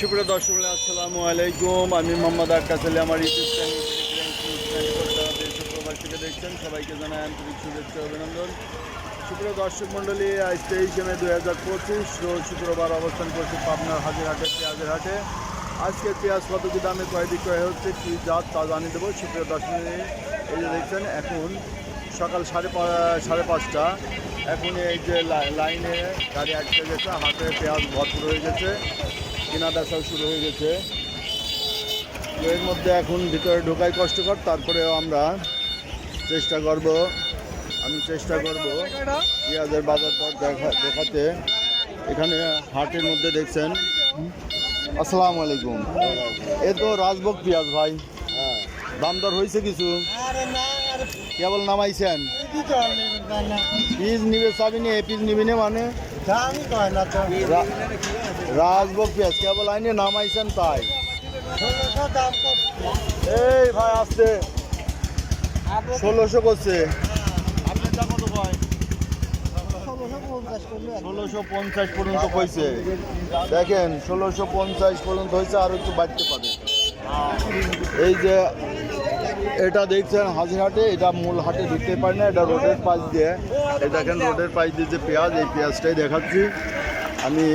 সুপ্রিয় দর্শক আসসালামু আলাইকুম। আমি মোহাম্মদ আক্কাস আলী। আমার ইউটিউব চ্যানেল দেশ প্রবাস থেকে দেখছেন সবাইকে জানাই আন্তরিক শুভেচ্ছা অভিনন্দন। সুপ্রিয় দর্শক মণ্ডলী, আজ 23 মে 2025 রোজ শুক্রবার অবস্থান করছি পাবনার হাজিরহাটে পেঁয়াজের হাটে। আজকে পেঁয়াজ কত কি দামে কয় বিক্রয় হচ্ছে, কী জাত তা জানিয়ে দেবো। সুপ্রিয় দর্শক মণ্ডলী, এই যে দেখছেন এখন সকাল 5:30। এখন এই যে লাইনে গাড়ি আটকে গেছে, হাটে পেঁয়াজ ভরপুর হয়ে গেছে, কেনা বেচাও শুরু হয়ে গেছে। এর মধ্যে এখন ভিতরে ঢোকাই কষ্টকর, তারপরেও আমরা চেষ্টা করব পেঁয়াজের বাজার দর দেখাতে। এখানে হাটের মধ্যে দেখছেন। আসসালামু আলাইকুম। এ তো রাজভোগ পেঁয়াজ ভাই, দাম দর হয়েছে কিছু? কেবল নামাইছেন? পিস নিবে চাবি নে, পিস নিবি নে মানে রাজভোগ পেঁয়াজ কেবল আইনে নামাইছেন তাই। এই ভাই আসতে 1600 করছে। আপনারটা কত কয়? 1650 পর্যন্ত কইছে। দেখেন 1650 পর্যন্ত হয়েছে, আর একটু বাড়তে পারে। এই যে এটা দেখছেন হাজিরহাটে, এটা মূল হাটে ঢুকতে পারে না, এটা রোডের পাশ দিয়ে। এই দেখেন রোডের পাশ দিয়ে যে পেঁয়াজ, এই পেঁয়াজটাই দেখাচ্ছি আমি।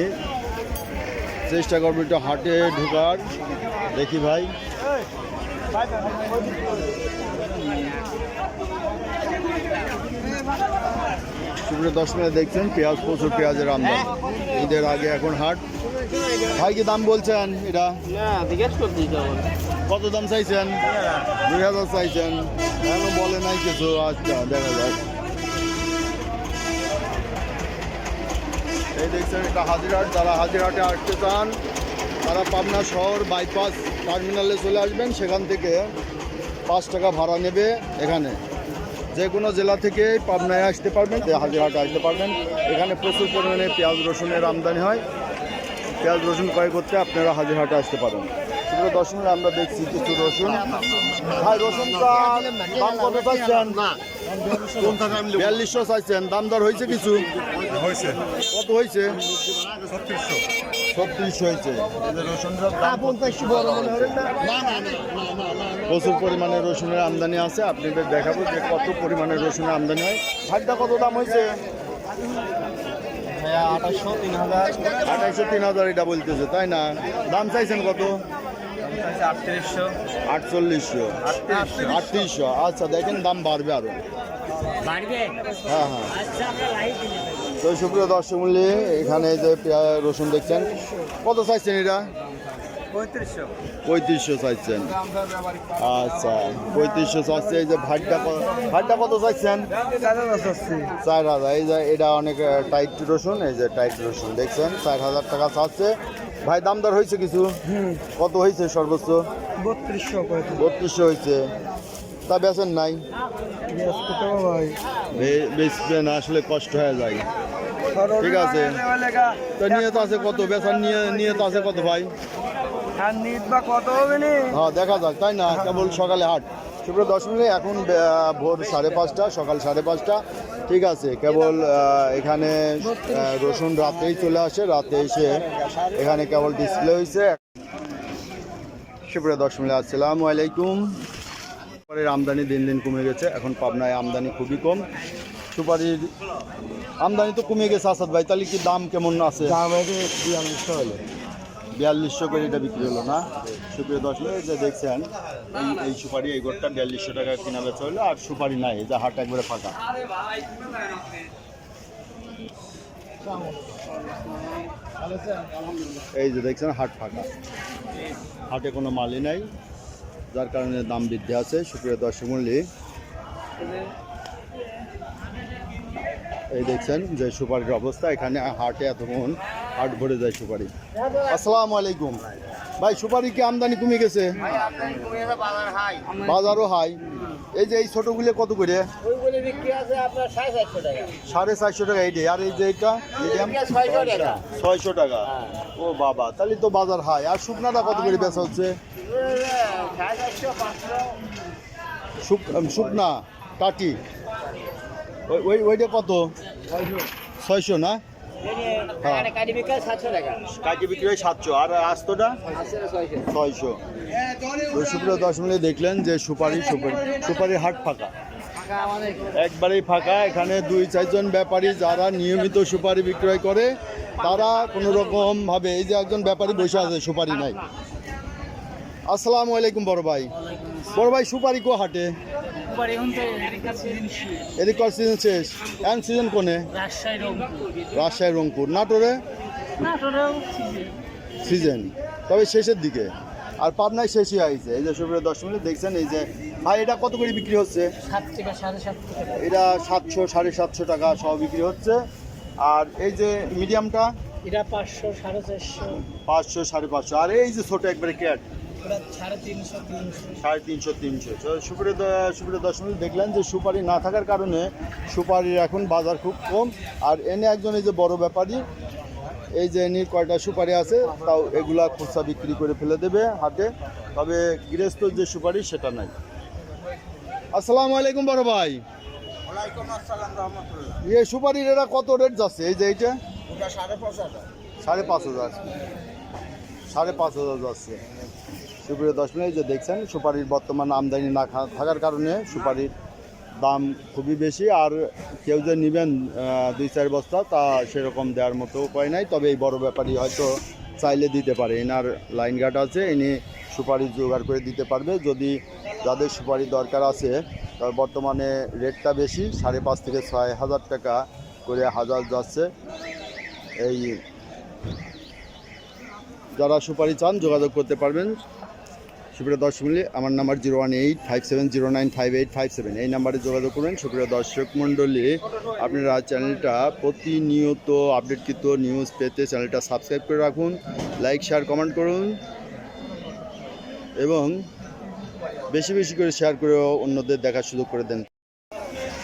চেষ্টা করবো একটু হাটে ঢোকার। দেখি ভাই, সুপ্রিয় দর্শক দেখছেন পেঁয়াজ, প্রচুর পেঁয়াজের আমদানি। ঈদের আগে এখন হাট। ভাই কি দাম বলছেন? এটা কত দাম চাইছেন? 2000 চাইছেন, কেন বলে নাই কিছু? আচ্ছা দেখা যাক। এই দেখছেন এটা হাজিরহাট। যারা হাজিরহাটে আসতে চান তারা পাবনা শহর বাইপাস টার্মিনালে চলে আসবেন। সেখান থেকে 5 টাকা ভাড়া নেবে। এখানে যে কোনো জেলা থেকে পাবনায় আসতে পারবেন, হাজিরহাটে আসতে পারবেন। এখানে প্রচুর পরিমাণে পেঁয়াজ রসুনের আমদানি হয়। পেঁয়াজ রসুন ক্রয় করতে আপনারা হাজিরহাটে আসতে পারেন। সেগুলো দর্শনে আমরা দেখছি কিছু রসুন। ভাই রসুন দাম কত চাইছেন? 4200 চাইছেন। দাম দর হয়েছে কিছু? কত হয়েছে? 3600 হয়েছে। প্রচুর পরিমাণে রসুনের আমদানি আছে। আপনাদের দেখাবো যে কত পরিমাণে রসুনের আমদানি হয়। ভাইটা কত দাম হয়েছে? 2800 3000 এটা বলতেছে, তাই না? দাম চাইছেন কত? 3800। আচ্ছা দেখেন দাম বাড়বে আরো। হ্যাঁ। তো সুপ্রিয় দর্শক মূল্য, এখানে যে রসুন দেখছেন কত চাইছেন? এটা 3500 চাইছেন। আচ্ছা 3500 চাচ্ছে। এই যে ভাতটা কত চাইছেন? 4000। এই যে এটা অনেক টাইট রসুন, এই যে টাইট রসুন দেখছেন 4000 টাকা চাচ্ছে। ভাই দাম দর হয়েছে কিছু? কত হয়েছে সর্বোচ্চ? 3200 হয়েছে। তা বেচেন নাই? বেচবেন, আসলে কষ্ট হয়ে যায়। ঠিক আছে, তো নিয়ত আছে কত? বেচার নিয়ত আছে কত ভাই? হ্যাঁ দেখা যাক, তাই না? কেবল সকালে হাট। সুপ্রিয় দর্শক, এখন ভোর 5:30, সকাল 5:30। ঠিক আছে, কেবল এখানে রসুন রাতেই চলে আসে। রাতে এসে এখানে কেবল ডিসপ্লে হয়েছে। সুপ্রিয় দর্শক, আসসালামু আলাইকুম। সুপারির আমদানি দিন দিন কমে গেছে। এখন পাবনায় আমদানি খুবই কম। সুপারির আমদানি তো কমে গেছে। আসাদ ভাই, তাহলে কি দাম কেমন আছে? 4200 করে এটা বিক্রি হলো না? সুপ্রিয় দর্শক, যে দেখছেন এই সুপারি, এই গোটটা 4200 টাকা কিনা বেচা হলো। আর সুপারি নাই, এই যে হাট একবারে ফাঁকা। এই যে দেখছেন হাট ফাঁকা, হাটে কোনো মালই নাই, যার কারণে দাম বৃদ্ধি আছে। সুপ্রিয় দর্শক মণ্ডলী, এই দেখছেন যে সুপারির অবস্থা। এখানে হাটে এতক্ষণ হাট ভরে যায় সুপারি। আসসালামু আলাইকুম ভাই, সুপারি কি আমদানি কমে গেছে? বাজারও হাই। এই যে এই ছোটগুলো কত করে? 450 টাকা এইটা। আর এই যে এটা 600 টাকা। ও বাবা, তাহলে তো বাজার হাই। আর শুকনাটা কত করে বেচা হচ্ছে? শুকনা কাটি ওইটা কত? 600 না? হ্যাঁ কাটি বিক্রি 700 টাকা, কাটি বিক্রি হয় 700, আর আস্তটা 600। তো সুপ্রিয় দর্শক মণ্ডলী দেখলেন যে সুপারির হাট ফাঁকা, একবারেই ফাঁকা। এখানে 2-4 জন ব্যাপারী যারা নিয়মিত সুপারি বিক্রয় করে, তারা কোনো রকম ভাবে, এই যে একজন ব্যাপারী বসে আছে, সুপারি নাই। আসসালামু আলাইকুম বড় ভাই। সুপারি কো হাটে এদিক সিজন শেষ, এখন সিজন কোনে? রাজশাহী, রংপুর, নাটোরে সিজন তবে শেষের দিকে, আর পাবনায় শেষই হয়েছে। এই যে সুপ্রিয় দর্শক মণ্ডলী দেখছেন, এই যে ভাই এটা কত করে বিক্রি হচ্ছে? এটা 700, 750 টাকা সহ বিক্রি হচ্ছে। আর এই যে মিডিয়ামটা এটা 500, 450, 500, 550। আর এই যে ছোট একবারে ক্যাট 350, 350। সুপ্রিয় দর্শক মণ্ডলী দেখলেন যে সুপারি না থাকার কারণে সুপারির এখন বাজার খুব কম। আর এনে একজন এই যে বড় ব্যাপারী, এই যে এনে কয়টা সুপারি আছে, তাও এগুলা খুচরা বিক্রি করে ফেলে দেবে হাটে, তবে গৃহস্থ যে সুপারি সেটা নাই। আসসালামু আলাইকুম বড় ভাই। এই সুপারির এরা কত রেট যাচ্ছে? এই যে এইটা 5,500, 5,500 যাচ্ছে। সুপ্রিয় দর্শক, এই যে দেখছেন সুপারির বর্তমান আমদানি না থাকার কারণে সুপারির দাম খুবই বেশি। আর কেউ যে নেবেন 2-4 বস্তা, তা সেরকম দেওয়ার মতো উপায় নাই। তবে এই বড় ব্যাপারী হয়তো চাইলে দিতে পারে, এনার লাইন গার্ড আছে, ইনি সুপারি জোগাড় করে দিতে পারবে। যদি যাদের সুপারি দরকার আছে, তবে বর্তমানে রেটটা বেশি, 5,500 থেকে 6,000 টাকা করে হাজার যাচ্ছে। এই যারা সুপারি চান যোগাযোগ করতে পারবেন। সুপ্রিয় দর্শক মণ্ডলী, আমার নাম্বার 01857095857, এই নাম্বারে যোগাযোগ করবেন। সুপ্রিয় দর্শক মণ্ডলী, আপনারা চ্যানেলটা প্রতিনিয়ত আপডেটকৃত নিউজ পেতে চ্যানেলটা সাবস্ক্রাইব করে রাখুন, লাইক শেয়ার কমেন্ট করুন, এবং বেশি বেশি করে শেয়ার করে অন্যদের দেখার সুযোগ করে দেন।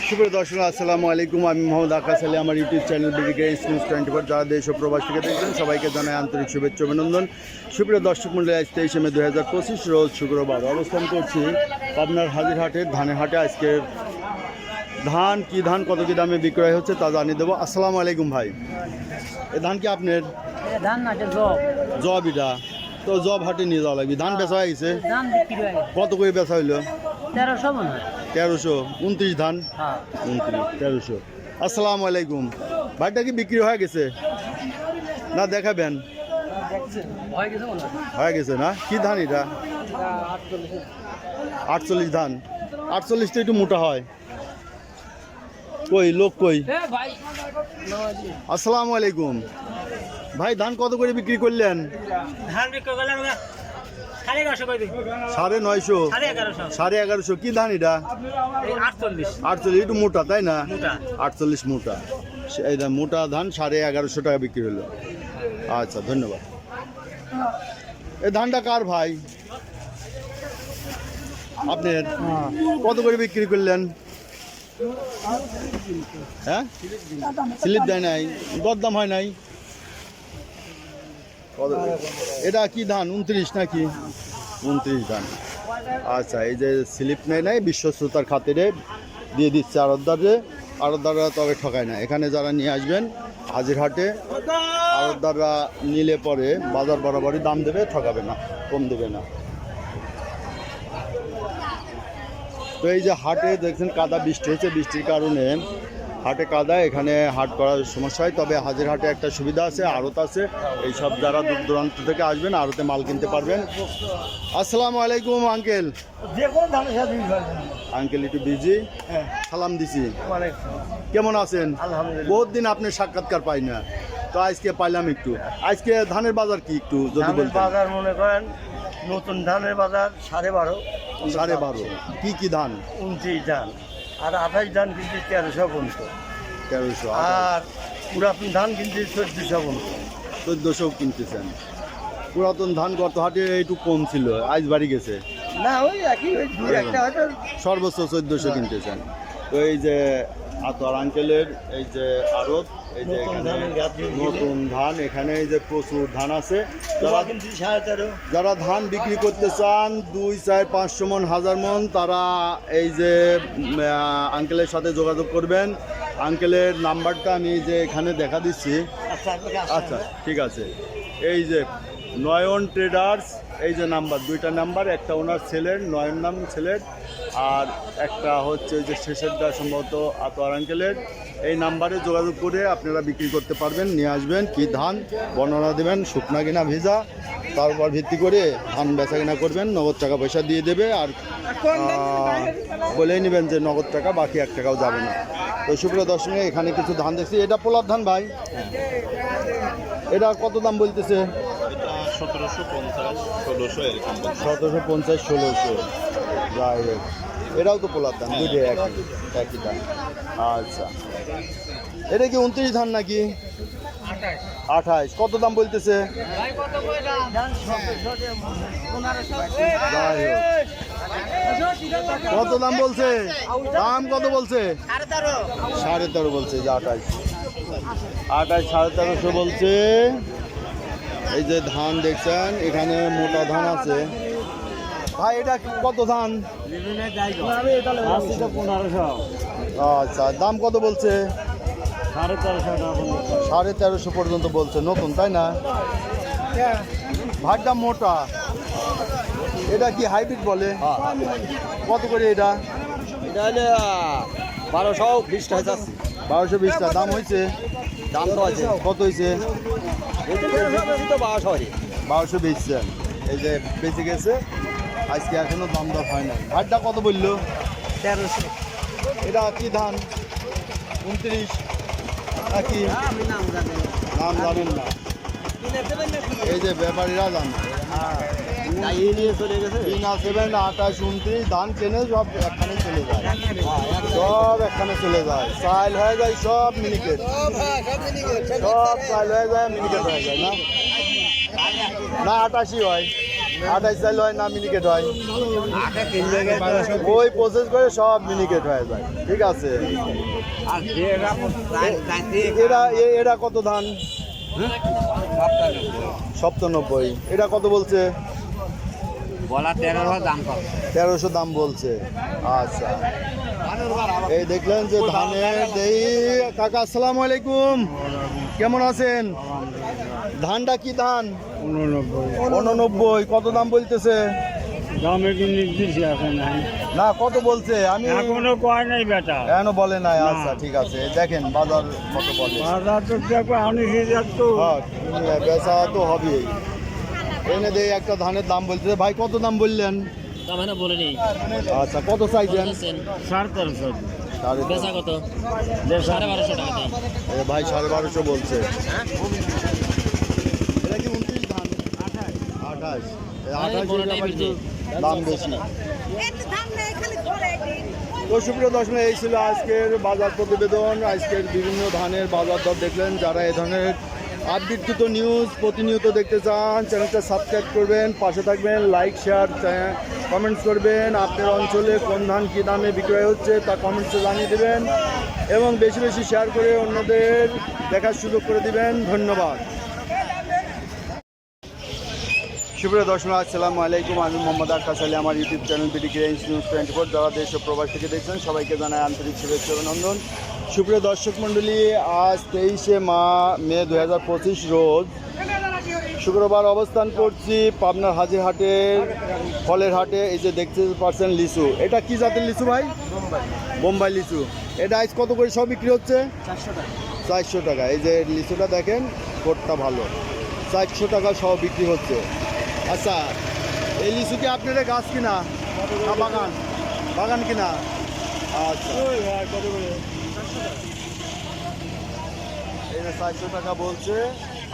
সুপ্রিয় দর্শক, আসসালামু আলাইকুম। আমি মোহাম্মদ আকাশ আলী, আমার ইউটিউব চ্যানেল বিডিকে নিউজ 24, যারা দেশ ও প্রবাস থেকে দেখছেন সবাইকে জানাই আন্তরিক শুভেচ্ছা অভিনন্দন। সুপ্রিয় দর্শক মণ্ডলী, আজ 23 মে 2025 রোজ শুক্রবার অবস্থান করছি পাবনার হাজিরহাটের ধানের হাটে। আজকের ধান কি ধান কত কি দামে বিক্রয় হচ্ছে তা জানিয়ে দেবো। আসসালামু আলাইকুম ভাই। এ ধান কি আপনার? ধান না, জব। জব, এটা তো জব হাটে নিয়ে যাওয়া লাগবে। ধান বেচা হয়ে গেছে? ধান বিক্রি হয় কত করে বেচা হইলো? 1300 মনে হয়। 1300, 29 ধান। হ্যাঁ, 29, 1300। আসসালামু আলাইকুম। ভাইটা কি বিক্রি হয়ে গেছে না দেখাবেন? হয়ে গেছে না? কি ধান এটা? 48 ধান। 48 তো একটু মোটা হয়। কই লোক কই? আসসালামু আলাইকুম ভাই, ধান কত করে বিক্রি করলেন? ধান বিক্রি করলাম 950 করে দিই। 950, 1150। কি ধান এটা? 48, একটু মোটা তাই না? 48 মোটা। এই ধান মোটা ধান 1150 টাকা বিক্রি হলো। আচ্ছা, ধন্যবাদ। এই ধানটা কার ভাই? আপনার? কত করে বিক্রি করলেন? হ্যাঁ, স্লিপ দেয় নাই, দরদাম হয় নাই। এটা কি ধান? 29 নাকি? 29 ধান। আচ্ছা, এই যে স্লিপ নেয় নাই, বিশ্বস্ততার খাতিরে দিয়ে দিচ্ছে আড়তদাররা তবে ঠকায় না। এখানে যারা নিয়ে আসবেন হাজিরহাটে, আড়তদাররা নিলে পরে বাজার বরাবরই দাম দেবে, ঠকাবে না, কম দেবে না। তো এই যে হাটে দেখছেন কাদা, বৃষ্টি হয়েছে, বৃষ্টির কারণে হাটে কাদা, এখানে হাট করার সমস্যা হয়। তবে হাজিরহাটে একটা সুবিধা আছে, আড়ত আছে, এইসব যারা দূর দূরান্ত থেকে আসবেন আড়তে মাল কিনতে পারবেন। আসসালামু আলাইকুম আঙ্কেল। আঙ্কেল একটু বিজি, সালাম দিছি। কেমন আছেন? বহুত দিন আপনার সাক্ষাৎকার পাই না, তো আজকে পাইলাম একটু। আজকে ধানের বাজার কি একটু যদি বলতেন? বাজার মনে করেন নতুন ধানের বাজার 12.5। 12.5। কি ধান? 29 ধান, আর 28 ধান কিন্তু 1300 পর্যন্ত। 1300। আর পুরাতন ধান কিন্তু 1400 পর্যন্ত। 1400 কিনতেছেন। পুরাতন ধান গত হাটে একটু কম ছিল, আজ বাড়ি গেছে না, ওই একই, ওই 2-1টা হয়তো। সর্বোচ্চ 1400 কিনতেছেন। তো এই যে আতর আঙ্কেলের এই যে আড়ত, এই যে এখানে নতুন ধান, এখানে এই যে প্রচুর ধান আছে। যারা ধান বিক্রি করতে চান 2, 4, 500 মন, 1000 মন, তারা এই যে আঙ্কেলের সাথে যোগাযোগ করবেন। আঙ্কেলের নাম্বারটা আমি যে এখানে দেখা দিচ্ছি, আচ্ছা ঠিক আছে। এই যে নয়ন ট্রেডার্স, এই যে নাম্বার, দুইটা নাম্বার, একটা ওনার ছেলের, নয়ন নাম ছেলের, আর একটা হচ্ছে ওই যে শেষেরটা সম্ভবত আতোয়ার আঙ্কেলের। এই নাম্বারে যোগাযোগ করে আপনারা বিক্রি করতে পারবেন, নিয়ে আসবেন। কি ধান বর্ণনা দেবেন, শুকনা কিনা ভেজা, তার উপর ভিত্তি করে ধান বেচা কিনা করবেন। নগদ টাকা পয়সা দিয়ে দেবে, আর বলেই নেবেন যে নগদ টাকা, বাকি 1 টাকাও যাবে না। তো সুপ্রিয় দর্শক, এখানে কিছু ধান দেখছি। এটা পোলার ধান ভাই, এটা কত দাম বলতেছে? 1750, 1600 এরকম। 1750, 1600, যাই হোক। এটাও তো পোলার ধান, দুইটাই একই ধান। আচ্ছা, এটা কি 29 ধান নাকি? 28। কত দাম বলতেছে? যাই হোক। কত দাম বলছে? দাম কত বলছে? 13.5 বলছে, যে 28, 1350 বলছে। এই যে ধান দেখছেন, এখানে মোটা ধান আছে ভাই। এটা কত ধান? 1500। আচ্ছা, দাম কত বলছে? 1350 পর্যন্ত বলছে। নতুন তাই না? ভাতটা মোটা। এটা কি হাইব্রিড বলে? কত করে এটা? এটা হলে 1220 টাকা। 1220 টাকা দাম হয়েছে? দাম তো আছে। কত হয়েছে? 1200 বেচছেন। এই যে বেঁচে গেছে, আজকে এখনো দাম দর হয় না। ভাতটা কত বললো? 1300। এটা কি ধান? 29 নাকি? নাম জানেন না? এই যে ব্যাপারীরা জানে। নিয়ে চলে গেছে। 27, 28, 29 ধান কেনে সব একখানে চলে যায়, সব একখানে চলে যায়। চাল হয়ে যায় সব মিনিকেট, সব চাল হয়ে যায় মিনিকেট হয়ে যায়। না না 88 হয়, 28 চাল হয় না, মিনিকেট হয়। ওই প্রসেস করে সব মিনিকেট হয়ে যায়। ঠিক আছে। এরা কত ধান? 97। এটা কত বলছে? বলা 1300 দাম কম। 1300 দাম বলছে। আচ্ছা, এই দেখলেন যে ধানের দেই। কাকা আসসালামু আলাইকুম, কেমন আছেন? ধানটা কি ধান? 89। কত দাম বলতেছে? দাম একটু নির্দিষ্ট আছে নাই। না, কত বলছে? আমি এখনো কয় নাই বেটা। এখনো বলে নাই। আচ্ছা ঠিক আছে, দেখেন বাজার কত বলে। বাজার তো দেখো 19,000 তো। হ্যাঁ, বেচা তো হবেই। এনে দেই একটা ধানের দাম বলতেছে। ভাই কত দাম বললেন? দাম এখনো বলে নেই। আচ্ছা, কত চাইছেন? 1350। বেচা কত? 1250 টাকা দেয়। ভাই 1250 বলছে। এটা কি 29 ধান? 28। 28 দাম বেশি। তো সুপ্রিয় দর্শক, এই ছিল আজকের বাজার প্রতিবেদন। আজকের বিভিন্ন ধানের বাজার দর দেখলেন। যারা এই ধরনের আপডেটকৃত নিউজ প্রতিনিয়ত দেখতে চান, চ্যানেলটা সাবস্ক্রাইব করবেন, পাশে থাকবেন, লাইক শেয়ার কমেন্টস করবেন। আপনার অঞ্চলে কোন ধান কী দামে বিক্রয় হচ্ছে তা কমেন্টসে জানিয়ে দেবেন, এবং বেশি বেশি শেয়ার করে অন্যদের দেখার সুযোগ করে দিবেন। ধন্যবাদ। সুপ্রিয় দর্শক, আসসালামু আলাইকুম। আমি মোহাম্মদ আক্কাস আলী, আমার YouTube channel BD Grange news 24। যারা দেশ ও প্রবাস থেকে দেখছেন সবাইকে জানাই আন্তরিক শুভেচ্ছা অভিনন্দন। সুপ্রিয় দর্শক মণ্ডলী, আজ 23শে মে 2025 রোজ শুক্রবার অবস্থান করছি পাবনার হাজিরহাটের ফলের হাটে। এই যে দেখতে পাচ্ছেন লিচু, এটা কি জাতের লিচু ভাই? বোম্বাই লিচু। এটা আজ কত করে সব বিক্রি হচ্ছে? 400 টাকা। এই যে লিচুটা দেখেন, কোটটা ভালো, 400 টাকা সহ বিক্রি হচ্ছে। আচ্ছা, এই লিচু কি আপনাদের গাছ কিনা না বাগান? বাগান কিনা। আচ্ছা, এই 400 টাকা বলছে।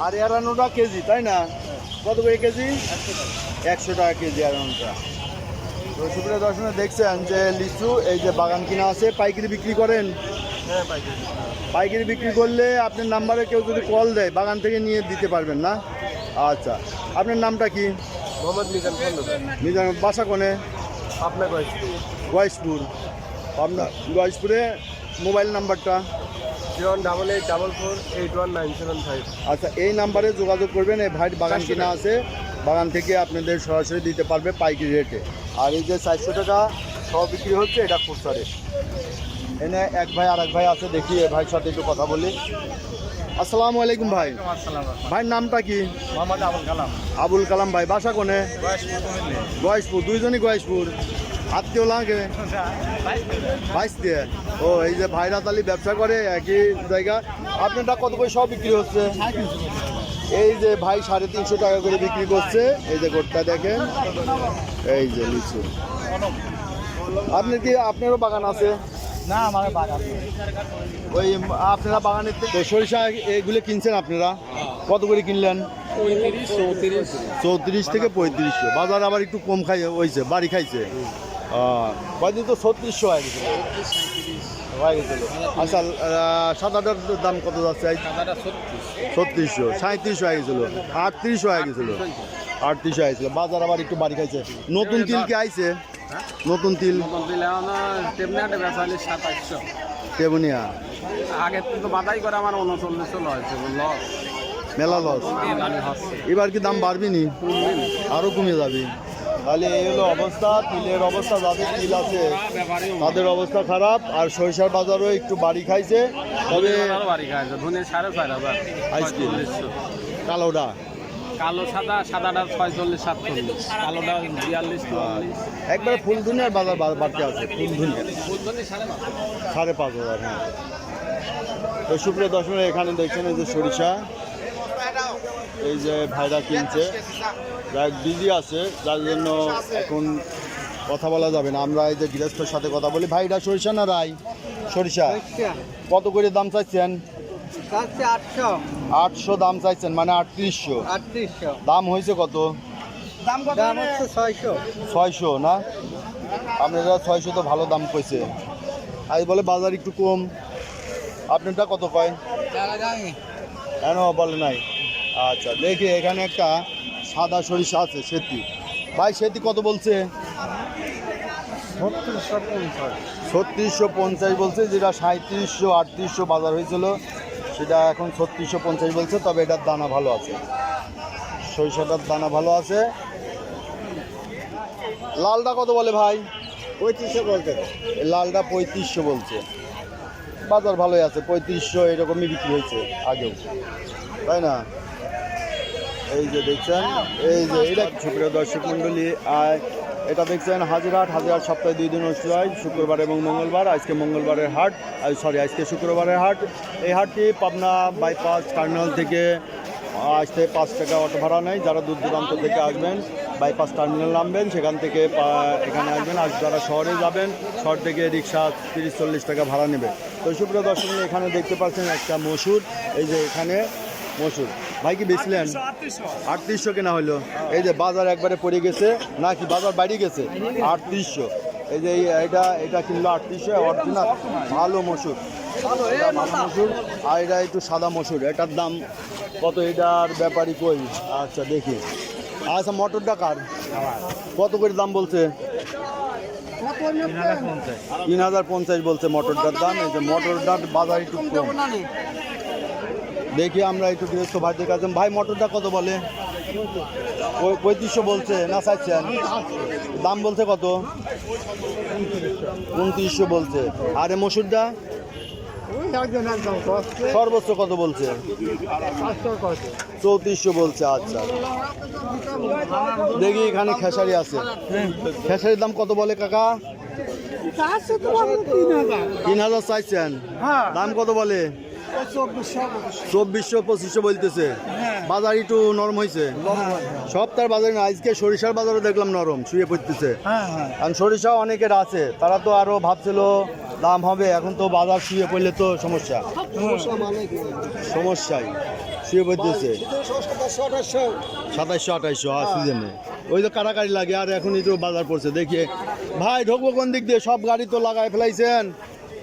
আর এরানোটা কেজি, তাই না? কত করে কেজি? 100 টাকা কেজি এরানোটা। তো সুপ্রিয় দর্শক, দেখছেন যে লিচু এই যে বাগান কিনা আছে। পাইকারি বিক্রি করেন? পাইকারি বিক্রি করলে আপনার নাম্বারে কেউ যদি কল দেয় বাগান থেকে নিয়ে দিতে পারবেন না? আচ্ছা, আপনার নামটা কি? মোহাম্মদ মিজান খন্দকার। মিজান। বাসা কোনে? আপনার গয়েশপুর। আপনার গয়েশপুরে মোবাইল নাম্বারটা? 08844819775। আচ্ছা, এই নাম্বারে যোগাযোগ করবেন। এই ভাই বাগান কিনা আছে, বাগান থেকে আপনাদের সরাসরি দিতে পারবে পাইকারি রেটে। আর এই যে 400 টাকা সহ বিক্রি হচ্ছে, এটা খুচরা রেট। এনে এক ভাই আর এক ভাই আছে, দেখি এ ভাইয়ের সাথে একটু কথা বলি। আসসালামু আলাইকুম ভাই। ভাইয়ের নামটা কি? মোহাম্মদ আবুল কালাম। আবুল কালাম ভাই, বাসা কোনে? গয়েশপুর। দুইজনই গয়েশপুর, আত্মীয় লাগে বাইশ দিয়ে। ও এই যে ভাইরা তালি ব্যবসা করে একই জায়গা। আপনারটা কত করে সব বিক্রি হচ্ছে? এই যে ভাই 350 টাকা করে বিক্রি করছে। এই যে গোটটা দেখেন, এই যে লিচু। আপনার কি আপনারও বাগান আছে? না, আমার বাগান ওই আপনারা বাগানের থেকে সরিষা এগুলো কিনছেন আপনারা? কত করে কিনলেন? 34 থেকে 3500। বাজার আবার একটু কম খাই হয়েছে, বাড়ি খাইছে। কয়দিন তো 3600 হয়ে গেছিল। আচ্ছা, সাদাটার দাম কত যাচ্ছে? 3600, 3700 হয়ে গেছিল, 3800 হয়ে গেছিল, 3800 হয়ে গেছিল। বাজার আবার একটু বাড়ি খাইছে। নতুন তিল কি আইছে? নতুন তিল তেবুনিয়া আগে তো বাদাই করে আমার 39 হয়েছে লস। মেলা লস। এবার কি দাম বাড়বি নি? আরো কমে যাবে। তাহলে এই হলো অবস্থা, তিলের অবস্থা। যাদের তিল আছে তাদের অবস্থা খারাপ। আর সরিষার বাজারও একটু বাড়ি খাইছে। তবে বাড়ি খাইছে ধনের 4500 আইসক্রিম কালোটা, কালো সাদাটা 46 47, কালোটা 42 44। একবারে ফুল ধনিয়ার বাজার বাড়তে আছে। ফুল ধনিয়া 5,500। হ্যাঁ। তো সুপ্রিয় দর্শক, এখানে দেখছেন এই যে সরিষা, এই যে ভাইরা কিনছে। যাই বিজি আছে, যার জন্য এখন কথা বলা যাবে না। আমরা এই যে গৃহস্থর সাথে কথা বলি। ভাইরা সরিষা না রাই? সরিষা কত করে দাম চাইছেন? 800 দাম চাইছেন, মানে 3800। দাম হয়েছে কত? 600 না? আপনারা 600 তো ভালো দাম কইছে। আজ বলে বাজার একটু কম। আপনারটা কত কয়? কেন বলে নাই? আচ্ছা, দেখি এখানে একটা সাদা সরিষা আছে, সেতি। ভাই সেতি কত বলছে? 3650 বলছে। যেটা 3700 3800 বাজার হয়েছিল, সেটা এখন 3650 বলছে। তবে এটার দানা ভালো আছে, সরিষাটার দানা ভালো আছে। লালটা কত বলে ভাই? 3500 বলছে। লালটা 3500 বলছে। বাজার ভালোই আছে, 3500 এরকমই বিক্রি হয়েছে আগেও, তাই না? এই যে দেখছেন, এই যে এটা সুপ্রিয় দর্শক মণ্ডলী, এটা দেখছেন হাজিরহাট। হাজিরহাট সপ্তাহে 2 দিন অনুষ্ঠিত হয়, শুক্রবার এবং মঙ্গলবার। আজকে মঙ্গলবারের হাট, আজকে শুক্রবারের হাট। এই হাটটি পাবনা বাইপাস টার্মিনাল থেকে আসতে 5 টাকা অটো ভাড়া নেয়। যারা দূর দূরান্ত থেকে আসবেন, বাইপাস টার্মিনাল নামবেন, সেখান থেকে এখানে আসবেন। আর যারা শহরে যাবেন, শহর থেকে রিক্সা 30-40 টাকা ভাড়া নেবে। তো সুপ্রিয় দর্শক, এখানে দেখতে পাচ্ছেন একটা মসুর। এই যে এখানে মসুর ভাই কি বেচলেন? 3800 কেনা হলো। এই যে বাজার একবারে পড়ে গেছে, নাকি বাজার বাইরে গেছে? 3800। এই যে এটা কিনলো 3800। অরিজিনাল ভালো মসুর, ভালো মসুর। আর এটা একটু সাদা মসুর। এটার দাম কত? এটার ব্যাপারই কই? আচ্ছা দেখি। আচ্ছা, মটরটা কার? কত করে দাম বলছে? 3050 বলছে মটরটার দাম। এই যে মটরটার বাজার একটু কম। দেখি আমরা একটু গৃহস্থ ভাইদের কাছে। ভাই মটরটা কত বলে? 3500 বলছে না চাইছেন? দাম বলছে কত? 2900 বলছে। আরে মসুরটা সর্বোচ্চ কত বলছে? 3400 বলছে। আচ্ছা, দেখি এখানে খেসারি আছে। খেসারির দাম কত বলে কাকা? 3000 চাইছেন? দাম কত বলে? 2400-2500 বলতেছে। বাজার একটু নরম হয়েছে। সপ্তাহের বাজারে না, আজকে সরিষার বাজারও দেখলাম নরম, শুয়ে পড়তেছে। কারণ সরিষা অনেকের আছে, তারা তো আরো ভাবছিল দাম হবে। এখন তো বাজার শুয়ে পড়লে তো সমস্যাই শুয়ে পড়তেছে। 2700-2800 সিজনে ওই তো কাটাকাটি লাগে। আর এখন একটু বাজার পড়ছে। দেখি ভাই ঢুকবো কোন দিক দিয়ে? সব গাড়ি তো লাগাই ফেলাইছেন।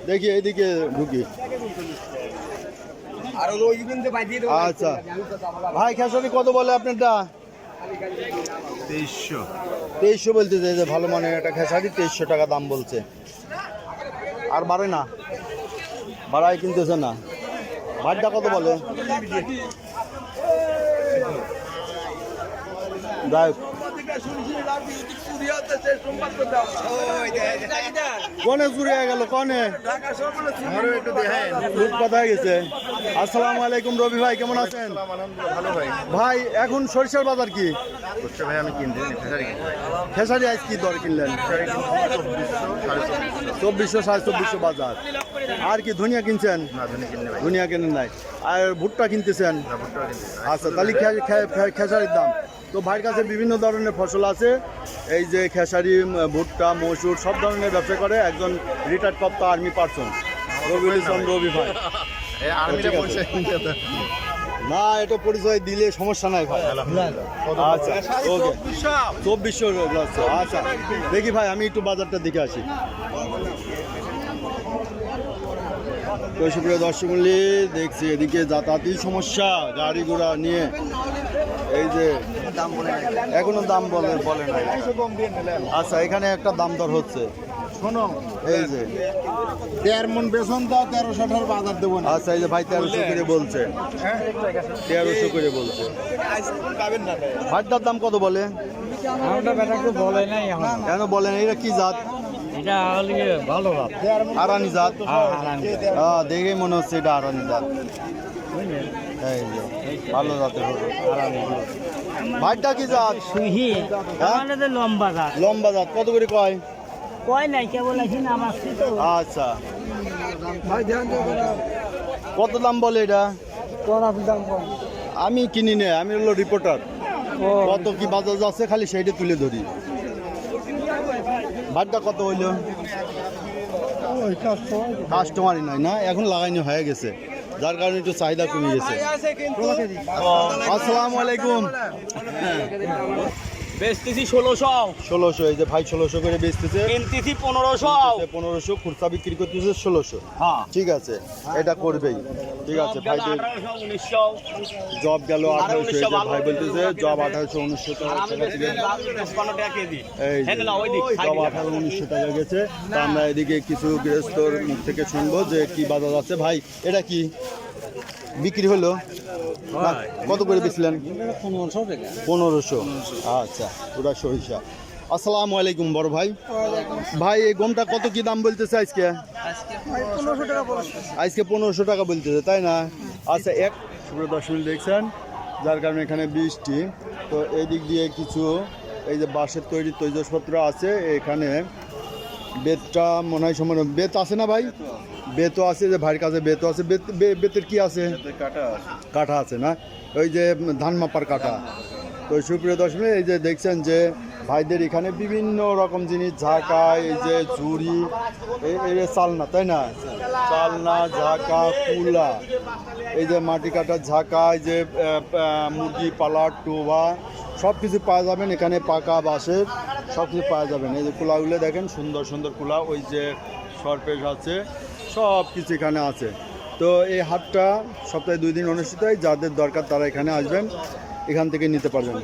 দেখি এইদিকে ঢুকি। আচ্ছা ভাই, খেসারি কত বলে আপনারটা? 2300 বলতেছে। যে ভালো মানের একটা খেসারি 2300 টাকা দাম বলছে। আর বাড়ে না, বাড়াই কিনতেছে না। ভাতটা কত বলে? যাই হোক, কনে চুরি হয়ে গেল কনে লুটপাট হয়ে গেছে। আসসালামু আলাইকুম রবি ভাই, কেমন আছেন? ভালো ভাই। ভাই এখন সরিষার বাজার কি? বুঝছে ভাই, আমি কিনতে খেসারি আইস কি দর কিনলেন? 2400 2450 বাজার। আর কি ধনিয়া কিনছেন? ধনিয়া কেনেন নাই। আর ভুট্টা কিনতেছেন? আচ্ছা, তাহলে খেসারির দাম তো ভাইয়ের কাছে বিভিন্ন ধরনের ফসল আছে। এই যে খেসারি, ভুট্টা, মসুর সব ধরনের ব্যবসা করে একজন রিটায়ার্ড প্রাপ্ত আর্মি পার্সন রবিউল ইসলাম রবি ভাই। না, এটা পরিচয় দিলে সমস্যা নাই ভাই। আচ্ছা ওকে, 2400। আচ্ছা দেখি ভাই, আমি একটু বাজারটা দেখে আসি। তো সুপ্রিয় দর্শক মণ্ডলী, দেখছি এদিকে যাতায়াতের সমস্যা, গাড়ি ঘোড়া নিয়ে এই যে এখনো দাম বলে নাই। আচ্ছা, এখানে একটা দাম দর হচ্ছে, শোনো এই যে 13 মন বেসন দাও, 1300 বাজার দেবো না। আচ্ছা, এই যে ভাই 1300 করে বলছে, 1300 করে বলছে। ভাতটার দাম কত বলে? বলে নাই এখন। কেন বলেন? এটা কি জাত? এটা ভালো ভাব। আরানি জাত। দেখে মনে হচ্ছে এটা আরানি জাত। এই যে ভালো জাতের হবে। ভাইটা কি জাত? সুহি হ্যাঁ? আমাদের লম্বা জাত। লম্বা জাত। কত করে কয়? কয় নাই, কেবল আছি নামাচ্ছি তো। আচ্ছা, কত দাম বলে এটা? আমি কিনি না, আমি হলো রিপোর্টার। কত কি বাজার আছে খালি সেইটা তুলে ধরি। ভাতটা কত হইল? কাস্টমারই নাই না, এখন লাগাইনি হয়ে গেছে, যার কারণে একটু চাহিদা কমে গেছে। আসসালামু আলাইকুম। বেচতেছি 1600। এই যে ভাই 1600 করে বেচতেছে। কিনতেছি 1500। 1500 খুচরা বিক্রি করতেছে 1600। হ্যাঁ, ঠিক আছে, এটা করবেই। ঠিক আছে ভাই, 1800 জব গেল 1800। এই যে ভাই বলতেছে জব 1800 টাকা থেকে এই যে জব 1800 টাকা গেছে। তা আমরা এদিকে কিছু গৃহস্থর মুখ থেকে শুনবো যে কি বাজার আছে। ভাই এটা কি বিক্রি হলো? না, কত করে বেচলেন? 1500। আচ্ছা, ওটা সরিষা। আসসালামু আলাইকুম বড় ভাই। ভাই এই গমটা কত কি দাম বলতেছে আজকে? আজকে 1500 টাকা বলতেছে, তাই না? আচ্ছা, এক সুপ্রিয় দর্শক দেখছেন, যার কারণে এখানে বৃষ্টি। তো এই দিক দিয়ে কিছু এই যে বাঁশের তৈরি তৈজসপত্র আছে। এখানে বেতটা মনে হয় সময় বেত আছে না ভাই? বেতও আছে, যে ভাইয়ের কাছে বেতও আছে। বেতের কি আছে? কাঠা আছে না, ওই যে ধান মাপার কাঠা। তো সুপ্রিয় দর্শক, এই যে দেখছেন যে ভাইদের এখানে বিভিন্ন রকম জিনিস, ঝাঁকা, এই যে ঝুড়ি, এই চালনা, তাই না? চালনা, ঝাঁকা, কুলা, এই যে মাটি কাটার ঝাঁকা, এই যে মুরগি পালার টোবা, সব কিছু পাওয়া যাবেন এখানে। পাকা বাঁশের সব কিছু পাওয়া যাবেন। এই যে কুলাগুলো দেখেন, সুন্দর সুন্দর কুলা, ওই যে সরপেশ আছে, সব কিছু এখানে আছে। তো এই হাটটা সপ্তাহে 2 দিন অনুষ্ঠিত হয়। যাদের দরকার তারা এখানে আসবেন, এখান থেকে নিতে পারবেন।